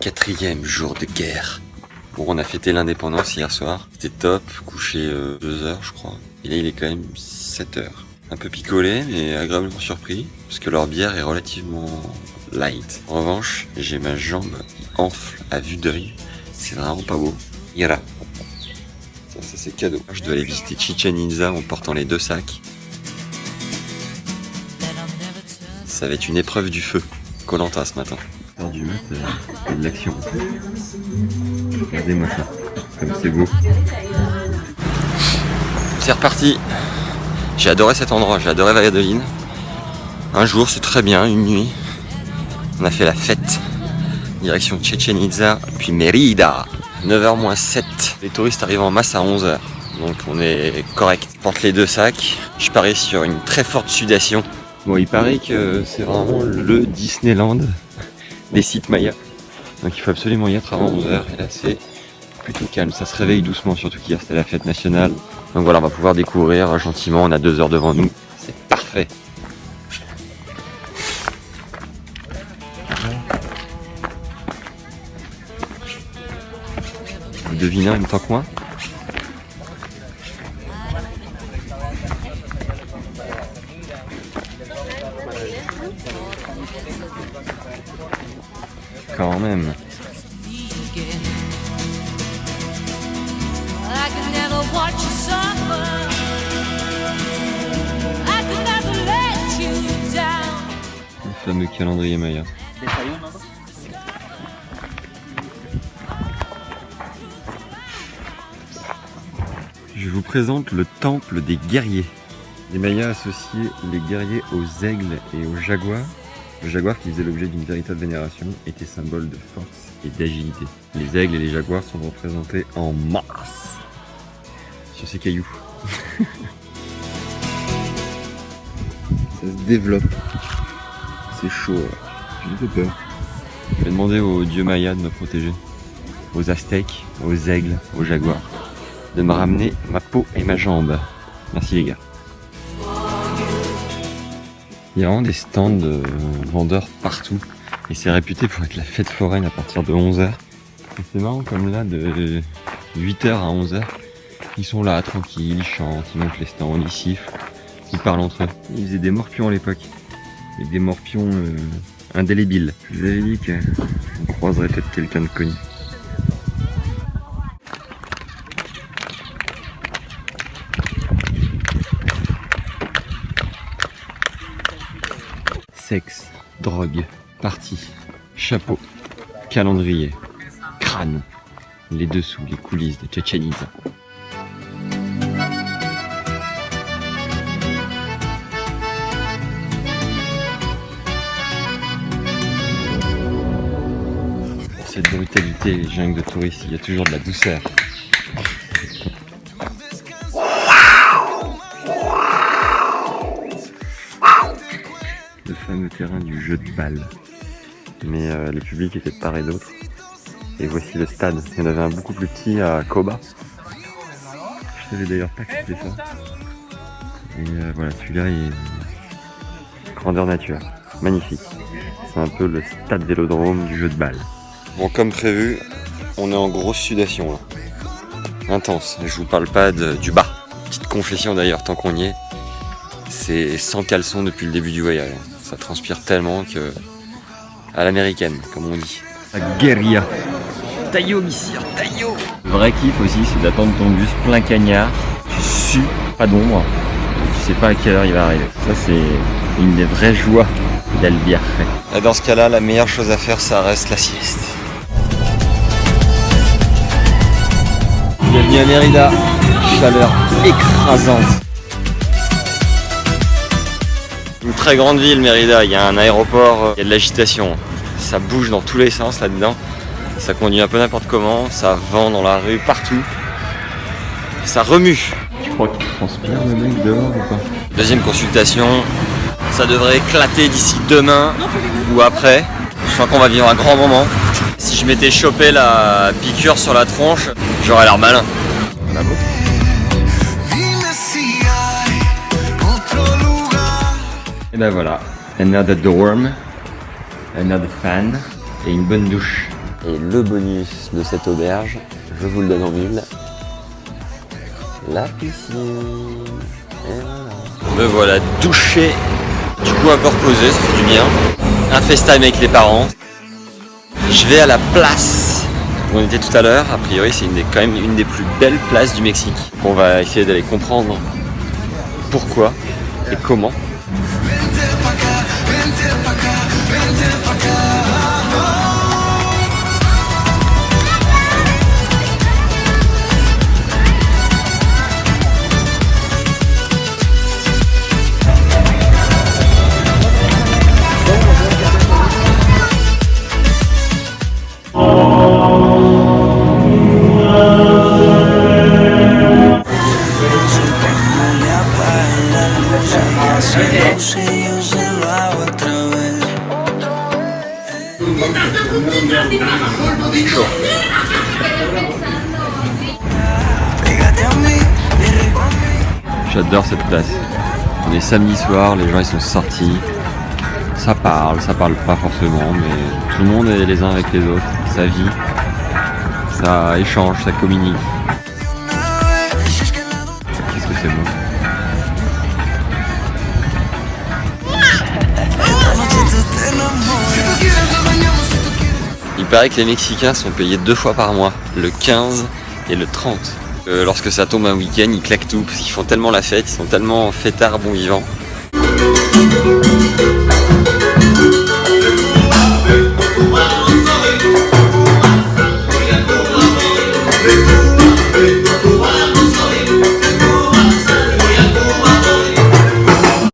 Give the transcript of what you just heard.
4e jour de guerre. Bon, on a fêté l'indépendance hier soir. C'était top, couché 2 heures je crois. Et là il est quand même 7 heures. Un peu picolé mais agréablement surpris. Parce que leur bière est relativement light. En revanche, j'ai ma jambe qui enfle à vue d'œil. C'est vraiment pas beau. Yara. Ça c'est cadeau. Je dois aller visiter Chichen Itza en portant les 2 sacs. Ça va être une épreuve du feu. Koh-Lanta ce matin. Heure du mat, il y a de l'action. Regardez-moi ça, comme c'est beau. C'est reparti. J'ai adoré cet endroit, j'ai adoré Valladolid. Un jour, c'est très bien, une nuit. On a fait la fête. Direction Chichen Itza, puis Mérida. 9h-7. Les touristes arrivent en masse à 11h. Donc on est correct. Je porte les 2 sacs. Je parie sur une très forte sudation. Bon, il paraît que c'est vraiment le Disneyland des sites Maya. Donc il faut absolument y être avant 11h. Et là c'est plutôt calme, ça se réveille doucement, surtout qu'hier c'était la fête nationale. Donc voilà, on va pouvoir découvrir gentiment, on a 2 heures devant nous. C'est parfait. Vous devinez en même temps que moi? Quand même. Le fameux calendrier Maya. Je vous présente le temple des guerriers. Les Mayas associaient les guerriers aux aigles et aux jaguars. Le jaguar, qui faisait l'objet d'une véritable vénération, était symbole de force et d'agilité. Les aigles et les jaguars sont représentés en masse sur ces cailloux. Ça se développe. C'est chaud. J'ai un peu peur. Je vais demander aux dieux mayas de me protéger. Aux aztèques, aux aigles, aux jaguars. De me ramener ma peau et ma jambe. Merci les gars. Il y a vraiment des stands de vendeurs partout. Et c'est réputé pour être la fête foraine à partir de 11h. Et c'est marrant comme là, de 8h à 11h, ils sont là, tranquilles, ils chantent, ils montent les stands, ils sifflent, ils parlent entre eux. Ils faisaient des morpions à l'époque. Et des morpions indélébiles. Je vous avais dit qu'on croiserait peut-être quelqu'un de connu. Sexe, drogue, party, chapeau, calendrier, crâne, les dessous, les coulisses de Chichen Itza. Pour cette brutalité, les jungles de touristes, il y a toujours de la douceur. Le fameux terrain du jeu de balle. Mais le public était de part et d'autre. Et voici le stade. Il y en avait un beaucoup plus petit à Koba. Je savais d'ailleurs pas que c'était ça. Et voilà, celui-là est grandeur nature. Magnifique. C'est un peu le stade vélodrome du jeu de balle. Bon, comme prévu, on est en grosse sudation là. Intense. Je vous parle pas du bas. Petite confession d'ailleurs, tant qu'on y est. C'est sans caleçon depuis le début du voyage. Ça transpire tellement que... à l'américaine, comme on dit. La guérilla. Taillot, monsieur, taillot. Le vrai kiff aussi, c'est d'attendre ton bus plein cagnard. Tu sues, pas d'ombre. Tu sais pas à quelle heure il va arriver. Ça, c'est une des vraies joies d'Albiarre. Dans ce cas-là, la meilleure chose à faire, ça reste la sieste. Bienvenue à Mérida. Chaleur écrasante. Une très grande ville, Mérida, il y a un aéroport, il y a de l'agitation. Ça bouge dans tous les sens là-dedans. Ça conduit un peu n'importe comment, ça vend dans la rue, partout. Ça remue. Tu crois qu'il transpire le mec dehors ou pas? Deuxième consultation, ça devrait éclater d'ici demain ou après. Je sens qu'on va vivre un grand moment. Si je m'étais chopé la piqûre sur la tronche, j'aurais l'air malin. La beau. Et ben voilà, another dorm, another fan et une bonne douche. Et le bonus de cette auberge, je vous le donne en mille, la piscine. Et voilà. Me voilà douché, du coup encore posé, ça fait du bien. Un FaceTime avec les parents. Je vais à la place où on était tout à l'heure. A priori, c'est quand même une des plus belles places du Mexique. On va essayer d'aller comprendre pourquoi et comment. J'adore cette place. On est samedi soir, les gens ils sont sortis. Ça parle pas forcément, mais tout le monde est les uns avec les autres. Ça vit, ça échange, ça communique. Qu'est-ce que c'est bon. Il paraît que les Mexicains sont payés 2 fois par mois, le 15 et le 30. Lorsque ça tombe un week-end, ils claquent tout, parce qu'ils font tellement la fête, ils sont tellement fêtards, bons vivants.